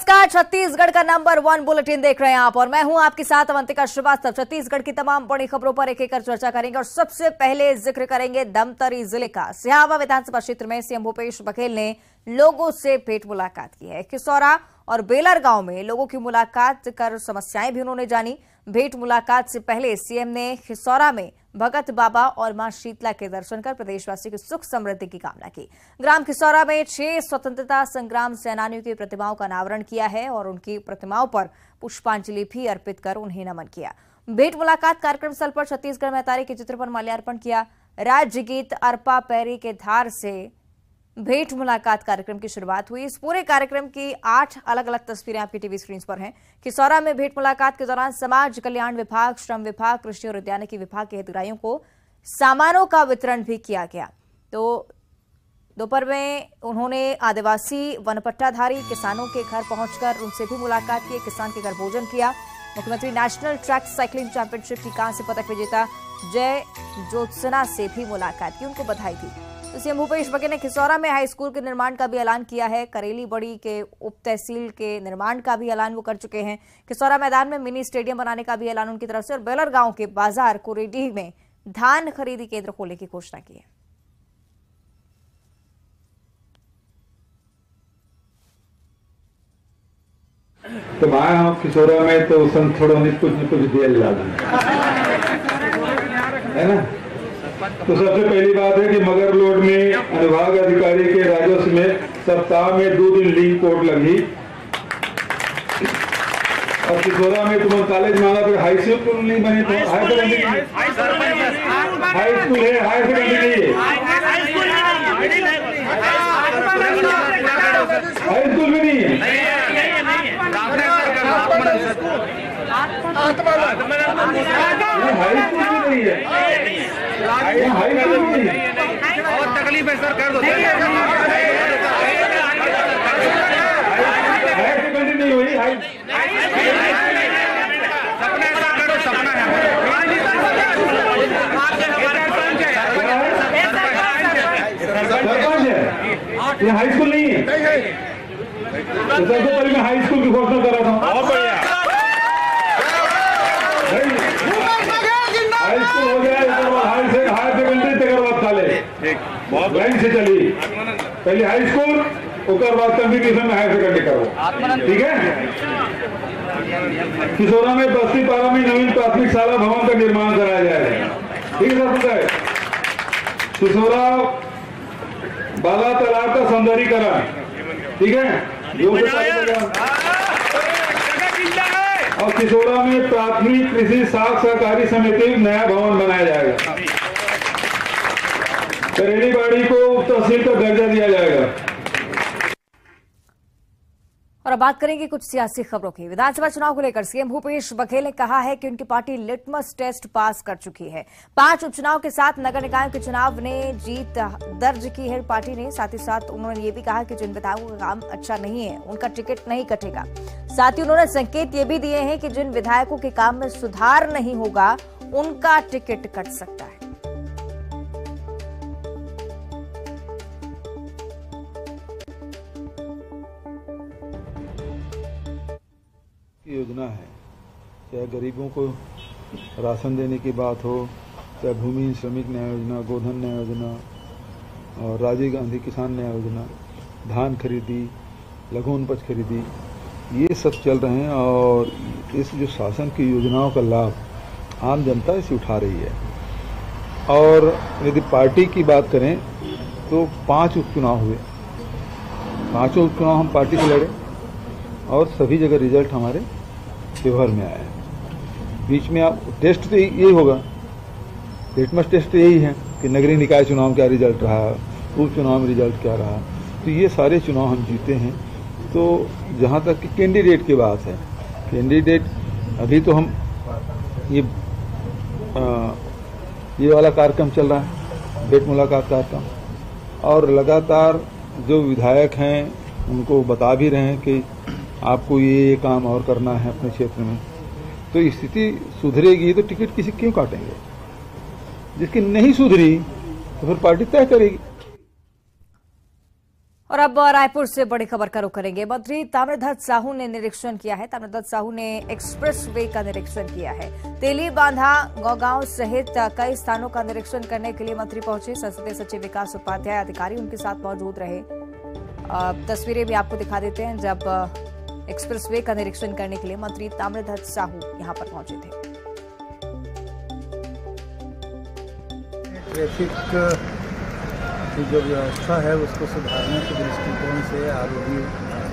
नमस्कार, छत्तीसगढ़ का number 1 bulletin देख रहे हैं आप और मैं हूं आपके साथ अवंतिका श्रीवास्तव। छत्तीसगढ़ की तमाम बड़ी खबरों पर एक एक कर चर्चा करेंगे और सबसे पहले जिक्र करेंगे धमतरी जिले का। सिहावा विधानसभा क्षेत्र में सीएम भूपेश बघेल ने लोगों से भेंट मुलाकात की है। खिसौरा और बेलर गांव में लोगों की मुलाकात कर समस्याएं भी उन्होंने जानी। भेंट मुलाकात से पहले सीएम ने खिसौरा में भगत बाबा और मां शीतला के दर्शन कर प्रदेशवासी की सुख समृद्धि की कामना की। ग्राम खिसौरा में 6 स्वतंत्रता संग्राम सेनानियों की प्रतिमाओं का अनावरण किया है और उनकी प्रतिमाओं पर पुष्पांजलि भी अर्पित कर उन्हें नमन किया। भेंट मुलाकात कार्यक्रम स्थल पर छत्तीसगढ़ महतारी के चित्र पर माल्यार्पण किया। राज्य गीत अरपा पैरी के धार से भेंट मुलाकात कार्यक्रम की शुरुआत हुई। इस पूरे कार्यक्रम की 8 अलग अलग तस्वीरें आपकी टीवी स्क्रीन पर हैं। खिसौरा में भेंट मुलाकात के दौरान समाज कल्याण विभाग, श्रम विभाग, कृषि और उद्यानिकी विभाग के हितग्राहियों को सामानों का वितरण भी किया गया। तो दोपहर में उन्होंने आदिवासी वनपट्टाधारी किसानों के घर पहुंचकर उनसे भी मुलाकात की, किसान के घर भोजन किया। मुख्यमंत्री नेशनल ट्रैक साइकिलिंग चैंपियनशिप की कांस्य पदक विजेता जय ज्योत्सना से भी मुलाकात की, उनको बधाई दी। तो सीएम भूपेश बघेल ने खिसौरा में हाई स्कूल के निर्माण का भी ऐलान किया है। करेली बड़ी के उप तहसील के निर्माण का भी ऐलान वो कर चुके हैं। खिसौरा मैदान में मिनी स्टेडियम बनाने का भी ऐलान उनकी तरफ से और बेलर गांव के बाजार कोरेडीह में धान खरीदी केंद्र खोलने की घोषणा की है। तो आए हम खिसौरा में तो थोड़ा कुछ न कुछ दिया है ना। तो सबसे पहली बात है कि मगर लोड में अनुभाग अधिकारी के राजस्व में सप्ताह में 2 दिन लिंक कोर्ट लगी और खिसौरा में तुम कॉलेज मांगा फिर हाई स्कूल नहीं बने तो हाई स्कूल है, हाई सेकेंडरी नहीं है, हाई स्कूल भी नहीं है। हाई स्कूल भी नहीं है, बहुत तकलीफ है सर, कर दो। हायर सेकेंडरी नहीं हुई, सपना है ये हाई स्कूल नहीं है। तो सबसे पहले मैं हाई स्कूल की घोषणा कर रहा था। हाई स्कूल हो गया, हायर सेकेंडरी तक बाद खाले बहुत लाइन से चली। पहले हाई स्कूल उसके बाद कंपटीशन में हायर सेकेंडरी करो, ठीक है। खिसौरा में बस्ती पारा में नवीन प्राथमिक शाला भवन का निर्माण कराया जाएगा, ठीक है सर। खिसौरा बाला तालाब का सौंदर्यीकरण, ठीक है। और खिसौरा में प्राथमिक कृषि साख सहकारी समिति नया भवन बनाया जाएगा। करेली बाड़ी को तहसील का दर्जा दिया जाएगा। और अब बात करेंगे कुछ सियासी खबरों की। विधानसभा चुनाव को लेकर सीएम भूपेश बघेल ने कहा है कि उनकी पार्टी लिटमस टेस्ट पास कर चुकी है। 5 उपचुनाव के साथ नगर निकायों के चुनाव ने जीत दर्ज की है पार्टी ने। साथ ही साथ उन्होंने ये भी कहा कि जिन विधायकों का काम अच्छा नहीं है उनका टिकट नहीं कटेगा। साथ ही उन्होंने संकेत ये भी दिए हैं कि जिन विधायकों के काम में सुधार नहीं होगा उनका टिकट कट सकता है। योजना है, चाहे गरीबों को राशन देने की बात हो, चाहे भूमि श्रमिक न्याय योजना, गोधन न्याय योजना और राजीव गांधी किसान न्याय योजना, धान खरीदी, लघु उपज खरीदी, ये सब चल रहे हैं। और इस जो शासन की योजनाओं का लाभ आम जनता इसे उठा रही है। और यदि पार्टी की बात करें तो 5 उपचुनाव हुए, 5 उपचुनाव हम पार्टी से लड़े और सभी जगह रिजल्ट हमारे फेवर में आया है। बीच में आप टेस्ट तो यही होगा, लिटमस टेस्ट तो यही है कि नगरीय निकाय चुनाव क्या रिजल्ट रहा, उपचुनाव में रिजल्ट क्या रहा। तो ये सारे चुनाव हम जीते हैं। तो जहाँ तक कि कैंडिडेट की बात है, कैंडिडेट अभी तो हम ये वाला कार्यक्रम चल रहा है, भेंट मुलाकात कार्यक्रम, और लगातार जो विधायक हैं उनको बता भी रहे हैं कि आपको ये काम और करना है अपने क्षेत्र में। तो स्थिति सुधरेगी तो टिकट किसी क्यों काटेंगे, जिसकी नहीं सुधरी तो फिर पार्टी तय करेगी। और अब रायपुर से बड़ी खबर का रुख करेंगे। मंत्री ताम्रध्वज साहू ने निरीक्षण किया है। ताम्रध्वज साहू ने एक्सप्रेस वे का निरीक्षण किया है। तेली बांधा गौगांव सहित कई स्थानों का निरीक्षण करने के लिए मंत्री पहुंचे। संसदीय सचिव विकास उपाध्याय अधिकारी उनके साथ मौजूद रहे। तस्वीरें भी आपको दिखा देते हैं जब एक्सप्रेस वे का निरीक्षण करने के लिए मंत्री ताम्रध्वज साहू यहां पर पहुंचे थे। ट्रैफिक की जो व्यवस्था है उसको सुधारने के दृष्टिकोण से आरोही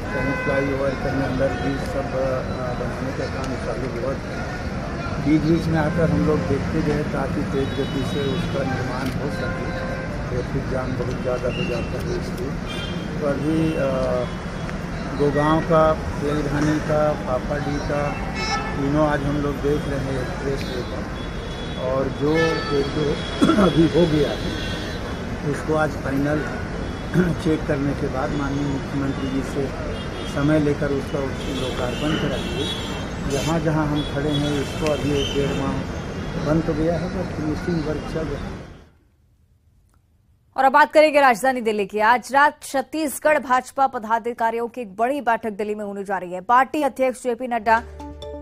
कहीं फ्लाईओवर कहीं अंदर भी सब बनाने का काम चालू हुआ था। बीच में आकर हम लोग देखते गए ताकि तेज गति से उसका निर्माण हो सके। ट्रैफिक जाम बहुत ज़्यादा हो जाता है इसलिए। तो अभी गोगांव का, तेलघानी का, पापाडी का तीनों आज हम लोग देख रहे हैं एक्सप्रेस वे का। और जो अभी हो गया है उसको आज फाइनल चेक करने के बाद माननीय मुख्यमंत्री जी से समय लेकर उसका लोकार्पण कराएंगे। जहाँ जहाँ हम खड़े हैं इसको अभी 1.5 माह बंद तो गया है पर फिनिशिंग वर्क चल रहा है। और अब बात करेंगे राजधानी दिल्ली की। आज रात छत्तीसगढ़ भाजपा पदाधिकारियों की एक बड़ी बैठक दिल्ली में होने जा रही है। पार्टी अध्यक्ष जेपी नड्डा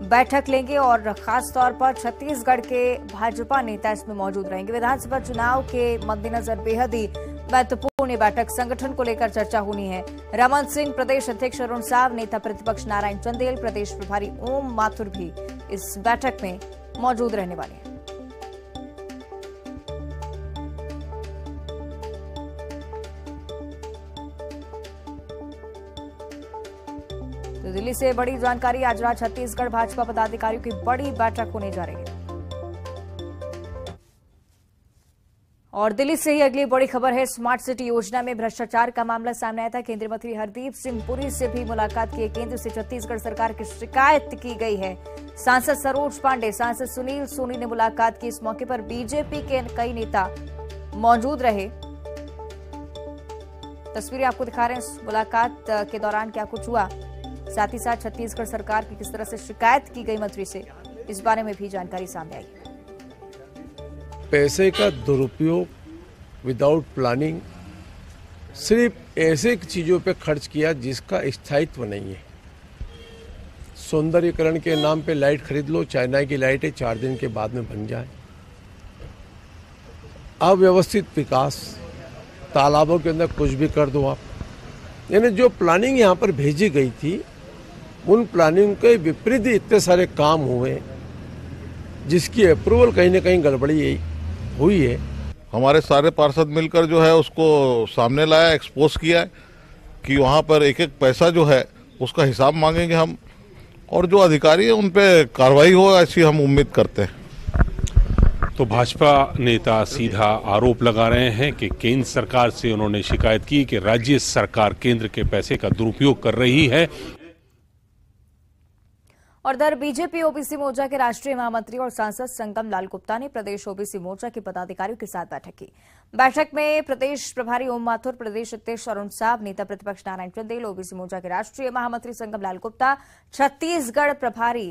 बैठक लेंगे और खास तौर पर छत्तीसगढ़ के भाजपा नेता इसमें मौजूद रहेंगे। विधानसभा चुनाव के मद्देनजर बेहद ही महत्वपूर्ण बैठक संगठन को लेकर चर्चा होनी है। रमन सिंह, प्रदेश अध्यक्ष अरुण साव, नेता प्रतिपक्ष नारायण चंदेल, प्रदेश प्रभारी ओम माथुर भी इस बैठक में मौजूद रहने वाले हैं। तो दिल्ली से बड़ी जानकारी। आज रात छत्तीसगढ़ भाजपा पदाधिकारियों की बड़ी बैठक होने जा रही है। और दिल्ली से ही अगली बड़ी खबर है। स्मार्ट सिटी योजना में भ्रष्टाचार का मामला सामने आया था। केंद्रीय मंत्री हरदीप सिंह पुरी से भी मुलाकात की। केंद्र से छत्तीसगढ़ सरकार की शिकायत की गई है। सांसद सरोज पांडे, सांसद सुनील सोनी ने मुलाकात की। इस मौके पर बीजेपी के कई नेता मौजूद रहे। तस्वीरें आपको दिखा रहे हैं मुलाकात के दौरान क्या कुछ हुआ, साथ ही साथ छत्तीसगढ़ सरकार की किस तरह से शिकायत की गई मंत्री से, इस बारे में भी जानकारी सामने आई। पैसे का दुरुपयोग विदाउट प्लानिंग सिर्फ ऐसे चीजों पे खर्च किया जिसका स्थायित्व नहीं है। सौंदर्यीकरण के नाम पे लाइट खरीद लो, चाइना की लाइटें 4 दिन के बाद में बन जाए। अव्यवस्थित विकास, तालाबों के अंदर कुछ भी कर दो आप। यानी जो प्लानिंग यहाँ पर भेजी गई थी उन प्लानिंग के विपरीत इतने सारे काम हुए जिसकी अप्रूवल कहीं ना कहीं गड़बड़ी हुई है। हमारे सारे पार्षद मिलकर जो है उसको सामने लाया, एक्सपोज किया है कि वहाँ पर एक एक पैसा जो है उसका हिसाब मांगेंगे हम, और जो अधिकारी है उन पे कार्रवाई हो ऐसी हम उम्मीद करते हैं। तो भाजपा नेता सीधा आरोप लगा रहे हैं कि केंद्र सरकार से उन्होंने शिकायत की कि राज्य सरकार केंद्र के पैसे का दुरुपयोग कर रही है। और दर बीजेपी ओबीसी मोर्चा के राष्ट्रीय महामंत्री और सांसद संगम लाल गुप्ता ने प्रदेश ओबीसी मोर्चा के पदाधिकारियों के साथ बैठक की। बैठक में प्रदेश प्रभारी ओम माथुर, प्रदेश अध्यक्ष अरुण साव, नेता प्रतिपक्ष नारायण चंदेल, ओबीसी मोर्चा के राष्ट्रीय महामंत्री संगम लाल गुप्ता, छत्तीसगढ़ प्रभारी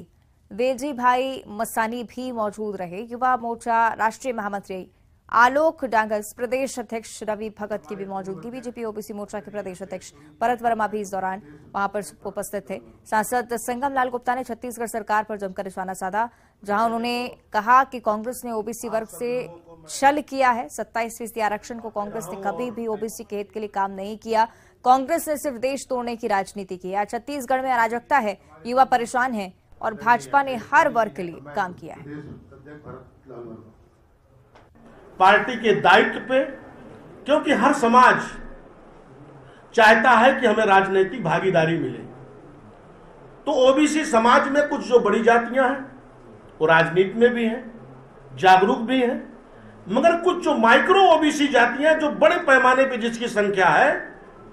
वेजी भाई मसानी भी मौजूद रहे। युवा मोर्चा राष्ट्रीय महामंत्री आलोक डांगस, प्रदेश अध्यक्ष रवि भगत की भी मौजूदगी। बीजेपी ओबीसी मोर्चा के प्रदेश अध्यक्ष भरत वर्मा भी इस दौरान वहां पर उपस्थित थे। सांसद संगम लाल गुप्ता ने छत्तीसगढ़ सरकार पर जमकर निशाना साधा, जहां उन्होंने कहा कि कांग्रेस ने ओबीसी वर्ग से छल किया है। 27% आरक्षण को कांग्रेस ने कभी भी ओबीसी के हित के लिए काम नहीं किया। कांग्रेस ने सिर्फ देश तोड़ने की राजनीति की है। छत्तीसगढ़ में अराजकता है, युवा परेशान है और भाजपा ने हर वर्ग के लिए काम किया है। पार्टी के दायित्व पे, क्योंकि हर समाज चाहता है कि हमें राजनीतिक भागीदारी मिले। तो ओबीसी समाज में कुछ जो बड़ी जातियां हैं वो राजनीति में भी हैं, जागरूक भी हैं, मगर कुछ जो माइक्रो ओबीसी जातियां जो बड़े पैमाने पे जिसकी संख्या है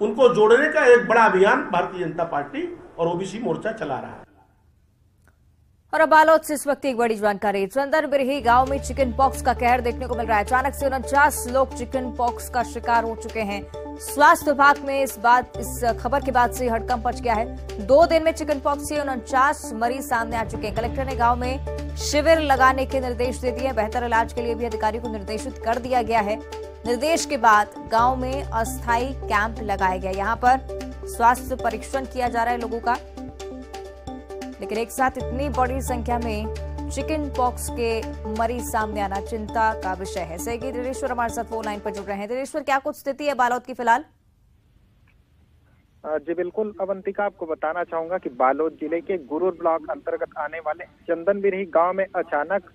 उनको जोड़ने का एक बड़ा अभियान भारतीय जनता पार्टी और ओबीसी मोर्चा चला रहा है। और अब बालोद से इस वक्त एक बड़ी जानकारी। चंदन बिरही गांव में चिकन पॉक्स का कहर देखने को मिल रहा है। अचानक से 49 लोग चिकन पॉक्स का शिकार हो चुके हैं। स्वास्थ्य विभाग में इस खबर के बाद से हड़कंप मच गया है। 2 दिन में चिकन पॉक्स से 49 मरीज सामने आ चुके हैं। कलेक्टर ने गांव में शिविर लगाने के निर्देश दे दिए। बेहतर इलाज के लिए भी अधिकारियों को निर्देशित कर दिया गया है। निर्देश के बाद गांव में अस्थायी कैंप लगाया गया। यहां पर स्वास्थ्य परीक्षण किया जा रहा है लोगों का। लेकिन एक साथ इतनी बड़ी संख्या में चिकन पॉक्स के मरीज सामने आना चिंता का विषय है। सहयोगी दिनेश्वर हमारे साथ फोन लाइन पर जुड़ रहे हैं। दिनेश्वर, क्या कुछ स्थिति है बालोद की फिलहाल? जी बिल्कुल अवंतिका, आपको बताना चाहूंगा कि बालोद जिले के गुरूर ब्लॉक अंतर्गत आने वाले चंदन बिरही गांव में अचानक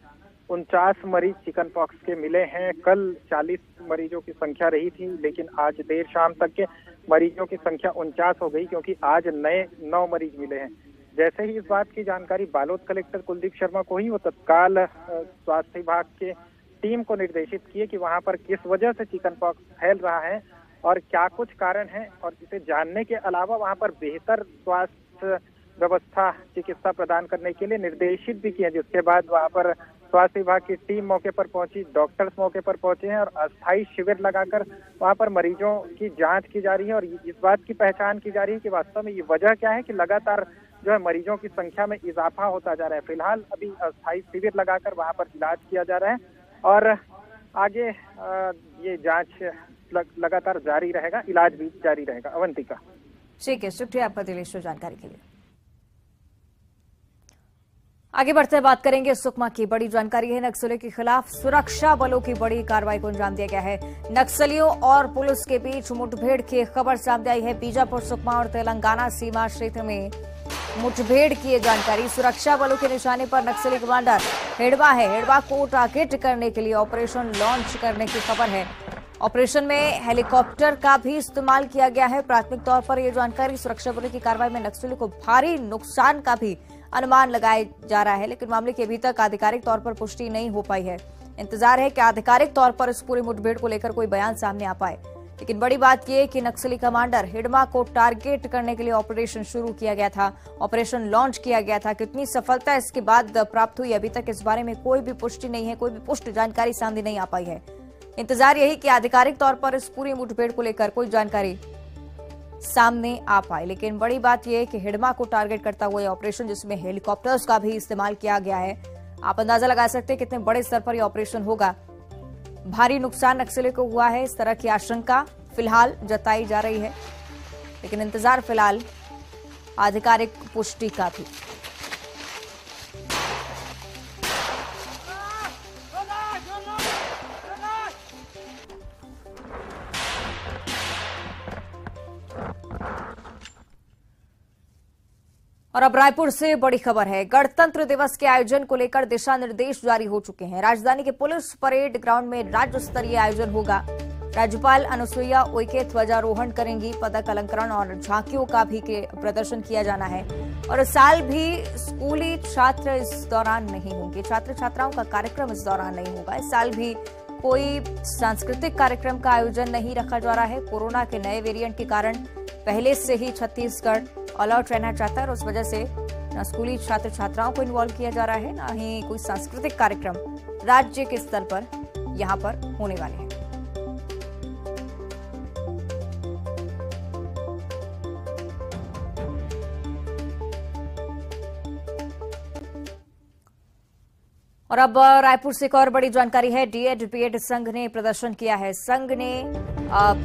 49 मरीज चिकन पॉक्स के मिले हैं। कल 40 मरीजों की संख्या रही थी, लेकिन आज देर शाम तक के मरीजों की संख्या 49 हो गई, क्योंकि आज नए 9 मरीज मिले हैं। जैसे ही इस बात की जानकारी बालोद कलेक्टर कुलदीप शर्मा को ही, वो तत्काल स्वास्थ्य विभाग के टीम को निर्देशित किए कि वहां पर किस वजह से चिकन पॉक्स फैल रहा है और क्या कुछ कारण है, और इसे जानने के अलावा वहां पर बेहतर स्वास्थ्य व्यवस्था, चिकित्सा प्रदान करने के लिए निर्देशित भी किए। जिसके बाद वहां पर स्वास्थ्य विभाग की टीम मौके पर पहुंची, डॉक्टर्स मौके पर पहुंचे हैं और अस्थायी शिविर लगाकर वहां पर मरीजों की जांच की जा रही है और इस बात की पहचान की जा रही है कि वास्तव में ये वजह क्या है कि लगातार जो है मरीजों की संख्या में इजाफा होता जा रहा है। फिलहाल अभी अस्थायी शिविर लगाकर वहां पर इलाज किया जा रहा है और आगे ये जांच लगातार जारी रहेगा, इलाज भी जारी रहेगा। अवंतिका, ठीक है, शुक्रिया आपका दिनेश्वर जानकारी के लिए। आगे बढ़ते बात करेंगे सुकमा की। बड़ी जानकारी है, नक्सलियों के खिलाफ सुरक्षा बलों की बड़ी कार्रवाई को अंजाम दिया गया है। नक्सलियों और पुलिस के बीच मुठभेड़ की खबर सामने आई है। बीजापुर, सुकमा और तेलंगाना सीमा क्षेत्र में मुठभेड़ की ये जानकारी। सुरक्षा बलों के निशाने पर नक्सली कमांडर हेडवा है। हेडवा को टारगेट करने के लिए ऑपरेशन लॉन्च करने की खबर है। ऑपरेशन में हेलीकॉप्टर का भी इस्तेमाल किया गया है। प्राथमिक तौर पर यह जानकारी, सुरक्षा बलों की कार्रवाई में नक्सलियों को भारी नुकसान का भी अनुमान लगाया जा रहा है, लेकिन मामले की अभी तक आधिकारिक तौर पर पुष्टि नहीं हो पाई है। इंतजार है कि आधिकारिक तौर पर इस पूरी मुठभेड़ को लेकर कोई बयान सामने आ पाए। लेकिन बड़ी बात यह कि नक्सली कमांडर हिडमा को टारगेट करने के लिए ऑपरेशन शुरू किया गया था, ऑपरेशन लॉन्च किया गया था। कितनी सफलता इसके बाद प्राप्त हुई, अभी तक इस बारे में कोई भी पुष्टि नहीं है, कोई भी पुष्ट जानकारी सामने नहीं आ पाई है। इंतजार यही कि आधिकारिक तौर पर इस पूरी मुठभेड़ को लेकर कोई जानकारी सामने आ पाए। लेकिन बड़ी बात यह है कि हिडमा को टारगेट करता हुआ ऑपरेशन, जिसमें हेलीकॉप्टर्स का भी इस्तेमाल किया गया है, आप अंदाजा लगा सकते हैं कितने बड़े स्तर पर यह ऑपरेशन होगा। भारी नुकसान नक्सलियों को हुआ है, इस तरह की आशंका फिलहाल जताई जा रही है, लेकिन इंतजार फिलहाल आधिकारिक पुष्टि का भी। और अब रायपुर से बड़ी खबर है। गणतंत्र दिवस के आयोजन को लेकर दिशा निर्देश जारी हो चुके हैं। राजधानी के पुलिस परेड ग्राउंड में राज्य स्तरीय आयोजन होगा। राज्यपाल अनुसुईया उइके ध्वजारोहण करेंगी। पदक अलंकरण और झांकियों का भी प्रदर्शन किया जाना है। और इस साल भी स्कूली छात्र इस दौरान नहीं होंगे, छात्र छात्राओं का कार्यक्रम इस दौरान नहीं होगा। इस साल भी कोई सांस्कृतिक कार्यक्रम का आयोजन नहीं रखा जा रहा है। कोरोना के नए वेरिएंट के कारण पहले से ही छत्तीसगढ़ अलर्ट रहना चाहता है और उस वजह से न स्कूली छात्र छात्राओं को इन्वॉल्व किया जा रहा है, न ही कोई सांस्कृतिक कार्यक्रम राज्य के स्तर पर यहां पर होने वाले हैं। और अब रायपुर से एक और बड़ी जानकारी है। डीएड बीएड संघ ने प्रदर्शन किया है। संघ ने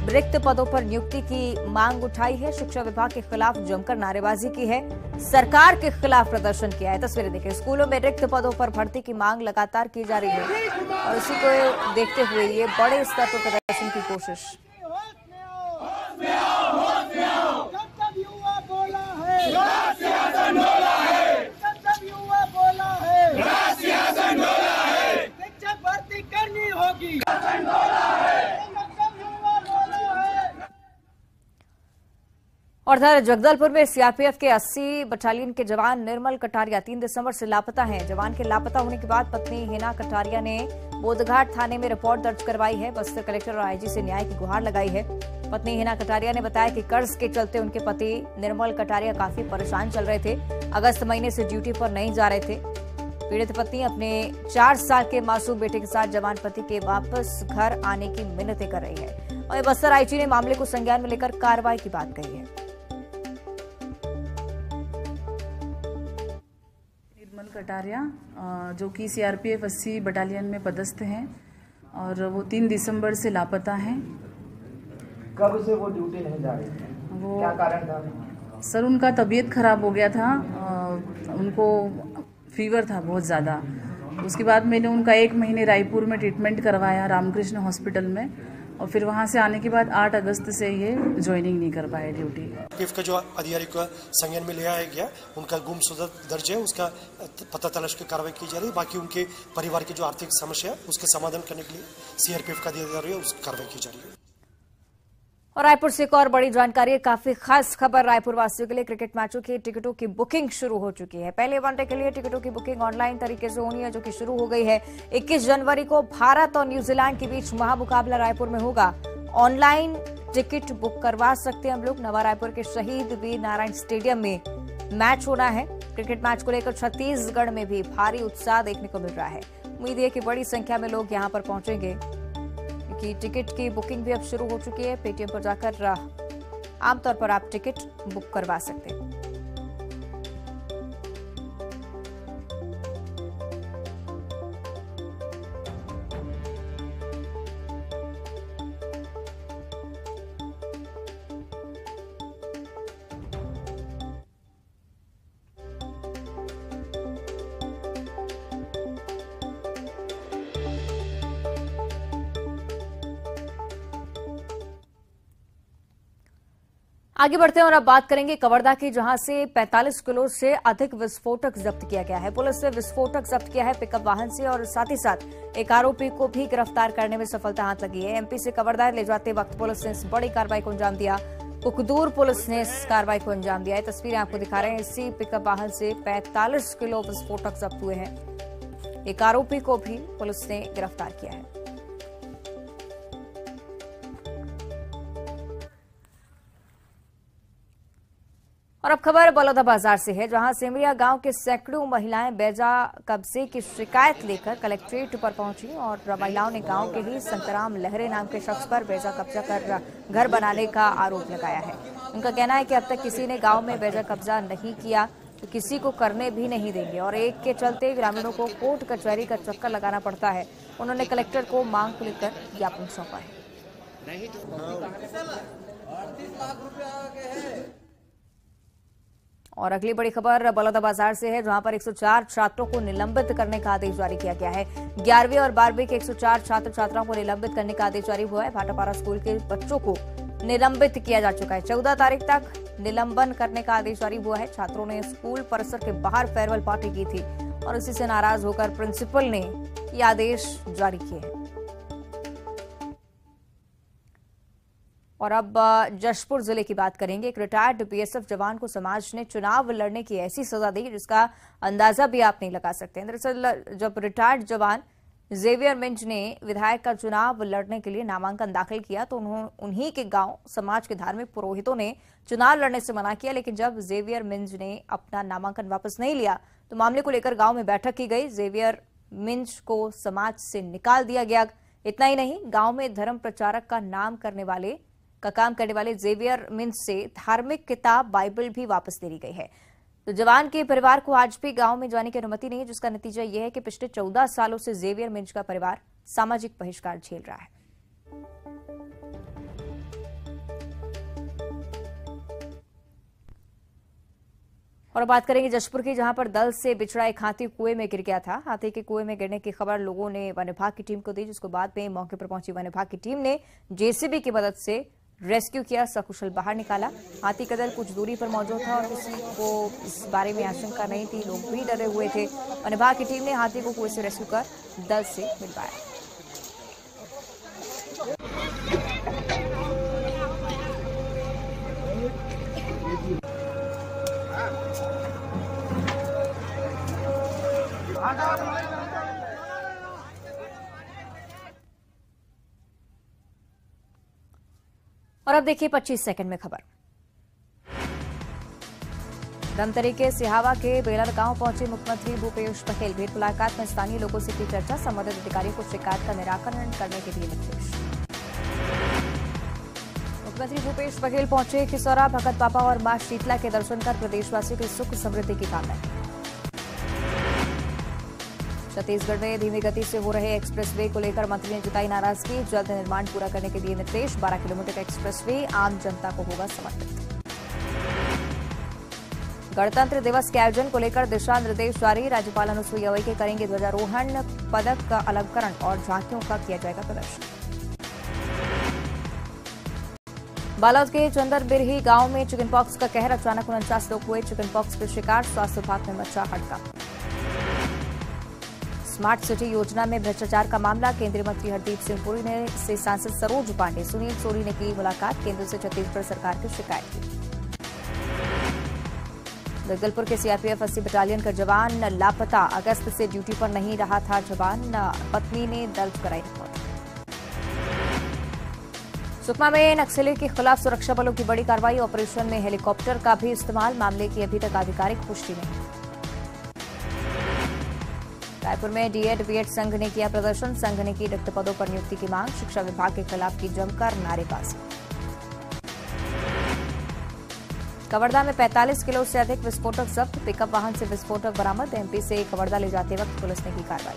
रिक्त पदों पर नियुक्ति की मांग उठाई है। शिक्षा विभाग के खिलाफ जमकर नारेबाजी की है। सरकार के खिलाफ प्रदर्शन किया है। तस्वीरें देखिए, स्कूलों में रिक्त पदों पर भर्ती की मांग लगातार की जा रही है और इसी को देखते हुए ये बड़े स्तर पर प्रदर्शन की कोशिश। और इधर जगदलपुर में सीआरपीएफ के 80 बटालियन के जवान निर्मल कटारिया 3 दिसंबर से लापता हैं। जवान के लापता होने के बाद पत्नी हिना कटारिया ने बोधघाट थाने में रिपोर्ट दर्ज करवाई है। बस्तर कलेक्टर और आईजी से न्याय की गुहार लगाई है। पत्नी हिना कटारिया ने बताया कि कर्ज के चलते उनके पति निर्मल कटारिया काफी परेशान चल रहे थे। अगस्त महीने से ड्यूटी पर नहीं जा रहे थे। पीड़ित पत्नी अपने 4 साल के मासूम बेटे के साथ जवान पति के वापस घर आने की मिन्नतें कर रही है। और बस्तर आईजी ने मामले को संज्ञान में लेकर कार्रवाई की बात कही है। निर्मल कटारिया जो कि सीआरपीएफ 80 बटालियन में पदस्थ हैं और वो 3 दिसंबर से लापता हैं। कब से वो ड्यूटी नहीं जा रही थी? वो क्या कारण था? सर उनका तबीयत ख़राब हो गया था, उनको फीवर था बहुत ज़्यादा। उसके बाद मैंने उनका 1 महीने रायपुर में ट्रीटमेंट करवाया रामकृष्ण हॉस्पिटल में, और फिर वहाँ से आने के बाद 8 अगस्त से ये ज्वाइनिंग नहीं कर पाए ड्यूटी। पीएफ का जो अधिकारी को संज्ञान में लिया गया, उनका गुमशुदा दर्ज है, उसका पता तलाश की कार्रवाई की जा रही है। बाकी उनके परिवार की जो आर्थिक समस्या है उसके समाधान करने के लिए सीआरपीएफ का अधिकारी है, उसकी कार्रवाई की जा रही है। और रायपुर से एक और बड़ी जानकारी है, काफी खास खबर रायपुर वासियों के लिए। क्रिकेट मैचों की टिकटों की बुकिंग शुरू हो चुकी है। पहले वनडे के लिए टिकटों की बुकिंग ऑनलाइन तरीके से होनी है, जो कि शुरू हो गई है। 21 जनवरी को भारत और न्यूजीलैंड के बीच महामुकाबला रायपुर में होगा। ऑनलाइन टिकट बुक करवा सकते हैं हम लोग। नवा रायपुर के शहीद वीर नारायण स्टेडियम में मैच होना है। क्रिकेट मैच को लेकर छत्तीसगढ़ में भी भारी उत्साह देखने को मिल रहा है। उम्मीद है कि बड़ी संख्या में लोग यहां पर पहुंचेंगे, कि टिकट की बुकिंग भी अब शुरू हो चुकी है। पेटीएम पर जाकर आमतौर पर आप टिकट बुक करवा सकते हैं। आगे बढ़ते हैं और अब बात करेंगे कवर्धा की, जहां से 45 किलो से अधिक विस्फोटक जब्त किया गया है। पुलिस ने विस्फोटक जब्त किया है पिकअप वाहन से, और साथ ही साथ एक आरोपी को भी गिरफ्तार करने में सफलता हाथ लगी है। एमपी से कवर्धा ले जाते वक्त पुलिस ने इस बड़ी कार्रवाई को अंजाम दिया। कुकदूर पुलिस ने इस कार्रवाई को अंजाम दिया है। तस्वीरें आपको दिखा रहे हैं। इसी पिकअप वाहन से 45 किलो विस्फोटक जब्त हुए हैं। एक आरोपी को भी पुलिस ने गिरफ्तार किया है। और अब खबर बलौदाबाजार से है, जहां सेमरिया गांव के सैकड़ों महिलाएं बेजा कब्जे की शिकायत लेकर कलेक्ट्रेट पर पहुंची। और महिलाओं ने गांव के ही संतराम लहरे नाम के शख्स पर बेजा कब्जा कर घर बनाने का आरोप लगाया है। उनका कहना है कि अब तक किसी ने गांव में बेजा कब्जा नहीं किया, तो किसी को करने भी नहीं देंगे। और एक के चलते ग्रामीणों को कोर्ट कचहरी का चक्कर लगाना पड़ता है। उन्होंने कलेक्टर को मांग को लेकर ज्ञापन सौंपा है। और अगली बड़ी खबर बलौदाबाजार से है, जहां पर 104 छात्रों को निलंबित करने का आदेश जारी किया गया है। 11वीं और 12वीं के 104 छात्र छात्राओं को निलंबित करने का आदेश जारी हुआ है। भाटापारा स्कूल के बच्चों को निलंबित किया जा चुका है। 14 तारीख तक निलंबन करने का आदेश जारी हुआ है। छात्रों ने स्कूल परिसर के बाहर फेयरवेल पार्टी की थी, और इसी से नाराज होकर प्रिंसिपल ने ये आदेश जारी किए हैं। और अब जशपुर जिले की बात करेंगे। एक रिटायर्ड बीएसएफ जवान को समाज ने चुनाव लड़ने की ऐसी सजा दी जिसका अंदाजा भी आप नहीं लगा सकते। दरअसल जब रिटायर्ड जवान जेवियर मिंज ने विधायक का चुनाव लड़ने के लिए नामांकन दाखिल किया, तो उन्हीं के गांव समाज के धार्मिक पुरोहितों ने चुनाव लड़ने से मना किया। लेकिन जब जेवियर मिंज ने अपना नामांकन वापस नहीं लिया, तो मामले को लेकर गांव में बैठक की गई। जेवियर मिंज को समाज से निकाल दिया गया। इतना ही नहीं, गांव में धर्म प्रचारक का काम करने वाले जेवियर मिंज से धार्मिक किताब बाइबल भी वापस ले ली गई है। तो जवान के परिवार को आज भी गांव में जाने की अनुमति नहीं है, जिसका नतीजा यह है कि पिछले 14 सालों से जेवियर मिंज का परिवार सामाजिक बहिष्कार झेल रहा है। और बात करेंगे जशपुर की, जहां पर दल से बिछड़ा एक हाथी कुएं में गिर गया था। हाथी के कुएं में गिरने की खबर लोगों ने वन विभाग की टीम को दी, जिसको बाद में मौके पर पहुंची वन विभाग की टीम ने जेसीबी की मदद से रेस्क्यू किया, सकुशल बाहर निकाला। हाथी का दल कुछ दूरी पर मौजूद था और किसी को इस बारे में आशंका नहीं थी, लोग भी डरे हुए थे। वन विभाग की टीम ने हाथी को कुएं से रेस्क्यू कर दल से मिलवाया। और अब देखिए 25 सेकंड में खबर। धमतरी के सिहावा के बेलर गांव पहुंचे मुख्यमंत्री भूपेश बघेल। भेंट मुलाकात में स्थानीय लोगों से की चर्चा, संबंधित अधिकारियों को शिकायत का निराकरण करने के दिए निर्देश। मुख्यमंत्री भूपेश बघेल पहुंचे खिसौरा, भगत बाबा और मां शीतला के दर्शन कर प्रदेशवासियों की सुख समृद्धि की कामना की। छत्तीसगढ़ में धीमी गति से हो रहे एक्सप्रेसवे को लेकर मंत्री ने जताई नाराजगी। जल्द निर्माण पूरा करने के दिए निर्देश। 12 किलोमीटर का एक्सप्रेसवे आम जनता को होगा समर्पित। गणतंत्र दिवस के आयोजन को लेकर दिशा निर्देश जारी। राज्यपाल अनुसुईया उइके करेंगे ध्वजारोहण, पदक का अलंकरण और झांकियों का किया जाएगा प्रदर्शन। बालोद के चंदन बिरही गांव में चिकन पॉक्स का कहर। अचानक 49 लोग हुए चिकन पॉक्स के शिकार। स्वास्थ्य विभाग में मचा हड़कंप। स्मार्ट सिटी योजना में भ्रष्टाचार का मामला। केंद्रीय मंत्री हरदीप सिंह पुरी ने से सांसद सरोज पांडे, सुनील सोनी ने की मुलाकात। केंद्र से छत्तीसगढ़ सरकार की शिकायत की। जगदलपुर के सीआरपीएफ 80 बटालियन का जवान लापता। अगस्त से ड्यूटी पर नहीं रहा था जवान। पत्नी ने दर्ज कराई रिपोर्ट। सुकमा में नक्सली के खिलाफ सुरक्षा बलों की बड़ी कार्रवाई। ऑपरेशन में हेलीकॉप्टर का भी इस्तेमाल। मामले की अभी तक आधिकारिक पुष्टि नहीं। रायपुर में डीएड बीएड संघ ने किया प्रदर्शन। संघ ने की रिक्त पदों पर नियुक्ति की मांग। शिक्षा विभाग के खिलाफ की जमकर नारेबाजी। कवर्धा में 45 किलो से अधिक विस्फोटक जब्त। पिकअप वाहन से विस्फोटक बरामद। एमपी से कवर्धा ले जाते वक्त पुलिस ने की कार्रवाई।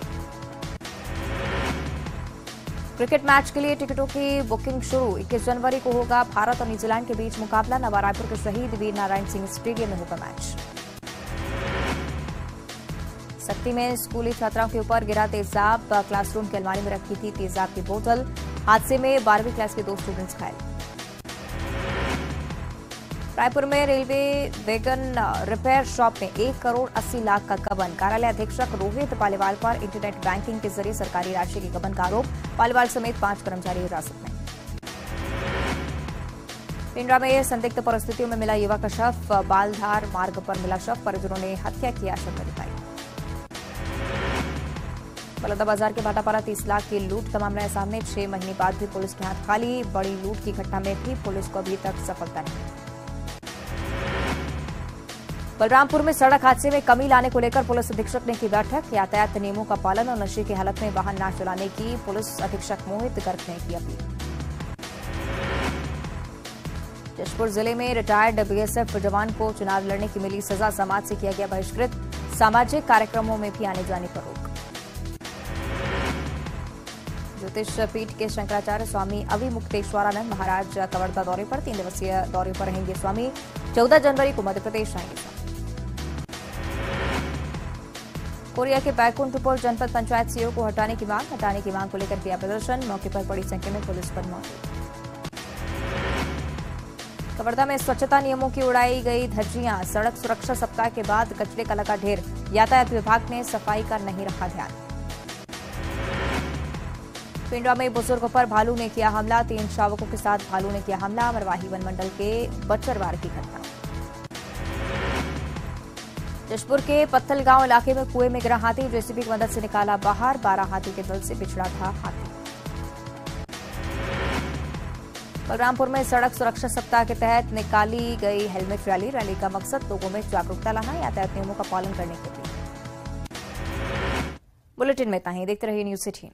क्रिकेट मैच के लिए टिकटों की बुकिंग शुरू। 21 जनवरी को होगा भारत और न्यूजीलैंड के बीच मुकाबला। नवा रायपुर के शहीद वीर नारायण सिंह स्टेडियम में होगा मैच। सक्ती में स्कूली छात्राओं के ऊपर गिरा तेजाब। क्लासरूम की अलमारी में रखी थी तेजाब की बोतल। हादसे में 12वीं क्लास के 2 स्टूडेंट्स घायल। रायपुर में रेलवे वैगन रिपेयर शॉप में 1 करोड़ 80 लाख का गबन। कार्यालय अधीक्षक रोहित पालीवाल पर इंटरनेट बैंकिंग के जरिए सरकारी राशि के गबन का आरोप। पालीवाल समेत 5 कर्मचारी हिरासत में। पिंडरा में संदिग्ध परिस्थितियों में मिला युवक का शव। बालधार मार्ग पर मिला शव। परिजनों ने हत्या की आशंका जताई। बलौदाबाजार के भाटापारा 30 लाख की लूट का मामला है सामने। 6 महीने बाद भी पुलिस के हाथ खाली। बड़ी लूट की घटना में भी पुलिस को अभी तक सफलता नहीं। बलरामपुर में सड़क हादसे में कमी लाने को लेकर पुलिस अधीक्षक ने की बैठक। यातायात नियमों का पालन और नशे की हालत में वाहन न चलाने की पुलिस अधीक्षक मोहित गर्ग ने की अपील। जशपुर जिले में रिटायर्ड बीएसएफ जवान को चुनाव लड़ने की मिली सजा। समाज से किया गया बहिष्कृत। सामाजिक कार्यक्रमों में भी आने जाने पर रोक। ज्योतिष पीठ के शंकराचार्य स्वामी अविमुक्तेश्वरानंद महाराज कवर्धा दौरे पर 3 दिवसीय दौरे पर रहेंगे स्वामी। 14 जनवरी को मध्य प्रदेश आएंगे। कोरिया के बैकुंठपुर जनपद पंचायत सीईओ को हटाने की मांग को लेकर किया प्रदर्शन। मौके पर बड़ी संख्या में पुलिस बल मौजूद। कवर्धा में स्वच्छता नियमों की उड़ाई गई धज्जियां। सड़क सुरक्षा सप्ताह के बाद कचरे का लगा ढेर। यातायात विभाग ने सफाई का नहीं रखा ध्यान। पिंडरा में बुजुर्गों पर भालू ने किया हमला। 3 शावकों के साथ भालू ने किया हमला। मरवाही वन मंडल के बच्चरवार की घटना। जशपुर के पत्थल गांव इलाके में कुएं में गिरा हाथी। जेसीबी की मदद से निकाला बाहर। 12 हाथी के दल से बिछड़ा था हाथी। बलरामपुर में सड़क सुरक्षा सप्ताह के तहत निकाली गई हेलमेट रैली। रैली का मकसद लोगों में जागरूकता लाना, यातायात नियमों का पालन करने के लिए। बुलेटिन में इतना ही। देखते रहिए न्यूज़ 18।